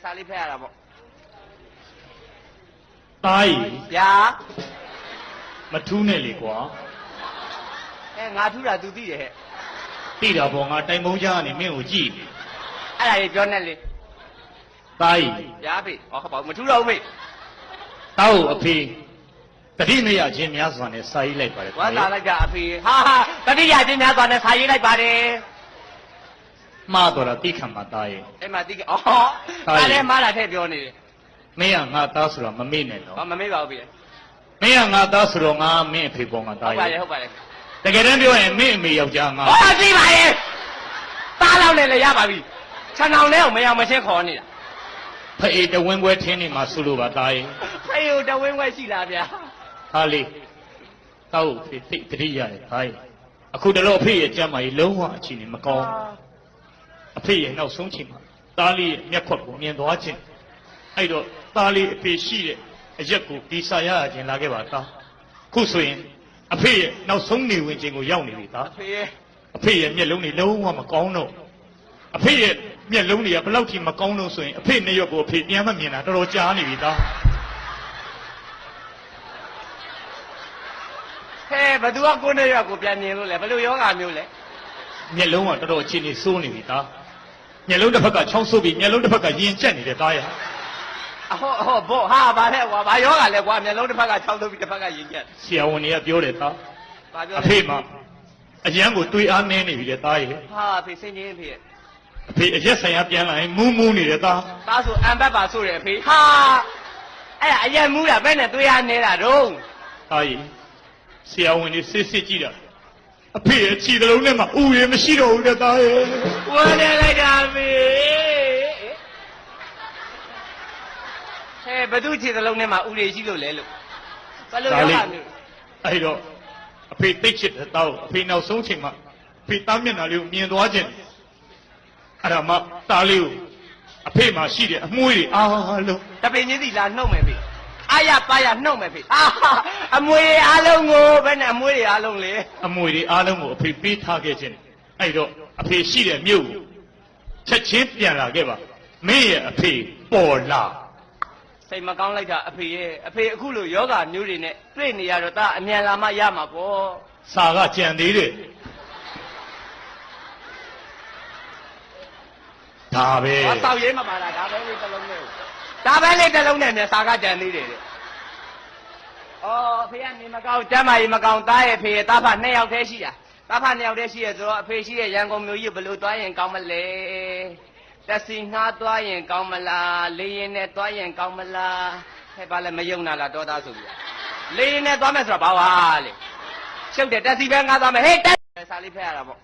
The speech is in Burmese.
စာလေးဖက်ရတာပေါ့တိုင်းဗျာမထူးနဲ့လေကွာငါထူးတာ तू သိတယ်ဟဲ့သိတာပေါ့ငါတိုင်ပုံးကြားကနေမင်းကိုကြည့်အဲ့ဒါကြီးပြောနေလေတိုင်းဗျာဖေဟောပေါ့မထူးတော့ဘူးဖေတောက်အဖေတတိမရခြင်းများစွာနဲ့စာရေးလိုက်ပါတယ်ဝါသာလိုက်ကြအဖေဟာတတိယခြင်းများစွာနဲ့စာရေးလိုက်ပါတယ်မှားတော့တာတိခံမှာတားရဲ့အဲ့မှာတိကအော်ဒါလည်းမှားတာထည့်ပြောနေတယ်မင်းကငါသားဆိုတော့မမေ့နဲ့တော့မမေ့ပါဘူးဗျာမင်းကငါသားဆိုတော့ငါမင်းအဖေပေါ်မှာတားရဲ့ဟုတ်ပါတယ်တကယ်တမ်းပြောရင်မင်းအမေယောက်ျားငါဟောသိပါရဲ့သားလောက်နဲ့လည်းရပါပြီခြံအောင်လဲအောင်မအောင်မချင်းခေါ်နေတာဖေးတဝင်းခွဲထင်းနေမှာဆိုလိုပါတားရဲ့ဖေးတဝင်းခွဲရှိလားဗျာဟာလေတောက်ဖေးသိတတိရတယ်ဟာအခုတလို့အဖေရဲ့ကြမ်းမာကြီးလုံးဝအခြေအနေမကောင်းအဖေရဲ့နောက်ဆုံးချိန်မှာသားလေးရဲ့မျက်ခွက်ကိုမြင်သွားခြင်းအဲ့တော့သားလေးအဖေရှိတဲ့အရက်ကိုဒီစာရခြင်းလာခဲ့ပါသားခုဆိုရင်အဖေရဲ့နောက်ဆုံးနေဝင်ခြင်းကိုရောက်နေပြီသားအဖေရဲ့မျက်လုံးတွေလုံးဝမကောင်းတော့အဖေရဲ့မျက်လုံးတွေကဘယ်လောက်ထိမကောင်းလို့ဆိုရင်အဖေနှစ်ရက်ကိုအဖေပြန်မမြင်တာတော်တော်ကြာနေပြီသားဟဲ့ဘသူကကိုနှစ်ရက်ကိုပြန်မြင်လို့လဲဘယ်လိုယောဂမျိုးလဲမျက်လုံးကတော်တော်အခြေအနေစိုးနေပြီသားမျက်လုံးတစ်ဖက်ကချောင်းဆိုးပြီးမျက်လုံးတစ်ဖက်ကရင်ကျက်နေတဲ့သားရဟုတ်ဘောဟာဗာလဲကွာဘာယောဂလဲကွာမျက်လုံးတစ်ဖက်ကချောင်းဆိုးပြီးတစ်ဖက်ကရင်ကျက်ဆရာဝန်တွေကပြောတယ်သားအဖေမှာအရန်ကိုတွေးအားနည်းနေပြီလေသားရဟာဖေစင်ချင်းဖေအဖေအရက်ဆိုင်ရပြန်လာရင်မူးမူးနေတယ်သားသားဆိုအံပတ်ပါဆိုတယ်အဖေဟာအဲ့ဒါအရက်မူးတာဘယ်နဲ့တွေးအားနေတာတော့သားရဆရာဝန်တွေစစ်စစ်ကြည့်တာအဖေရဲ့ခြေသလုံးထဲမှာဥရမရှိတော့ဘူးတဲ့သားရဲ့ဝမ်းနေလိုက်တာမေဘသူခြေသလုံးထဲမှာဥရရှိလို့လဲလို့ဘယ်လိုရမှာမျိုးအဲ့တော့အဖေသိချစ်တဲ့သားကိုအဖေနောက်ဆုံးချိန်မှာအဖေသားမျက်နှာလေးကိုမြင်သွားခြင်းအဲ့ဒါမှသားလေးကိုအဖေမှာရှိတဲ့အမွှေးတွေအားလုံးတပင်ချင်းစီလာနှုတ်မယ်ဖေအာရပါရနှုတ်မယ်ဖေအမွေအားလုံးကိုဘယ်နဲ့အမွေတွေအားလုံးလေအမွေတွေအားလုံးကိုအဖေပေးထားခဲ့ခြင်းအဲ့တော့အဖေရှိတဲ့မြို့ကိုချက်ချင်းပြန်လာခဲ့ပါမင်းရဲ့အဖေပေါ်လာစိတ်မကောင်းလိုက်တာအဖေရဲ့အဖေအခုလိုယောဂမျိုးတွေနဲ့တွေ့နေရတော့ဒါအမြန်လာမှရမှာပေါ့စာကကြံသေးတယ်ဒါပဲစောက်ရေးမပါလားဒါပဲလေးတစ်လုံးနဲ့ဒါပဲလေးတစ်လုံးနဲ့မြစာကကြံသေးတယ်အဖေကနေမကောင်းကျမ်းမာရေးမကောင်းသားရဲ့ဖေရဲ့သားဖ2ယောက်တည်းရှိတာသားဖ2ယောက်တည်းရှိရဆိုတော့အဖေရှိတဲ့ရန်ကုန်မြို့ကြီးဘယ်လိုသွားရင်ကောင်းမလဲတက်စီငှားသွားရင်ကောင်းမလားလေရင်နဲ့သွားရင်ကောင်းမလားဟဲ့ဘာလဲမယုံနာလားတော်သားဆိုပြီးလေရင်နဲ့သွားမယ်ဆိုတော့ဘာဝါလေရှုပ်တယ်တက်စီပဲငှားသွားမယ်ဟေးတက်စာလေးဖက်ရတာပေါ့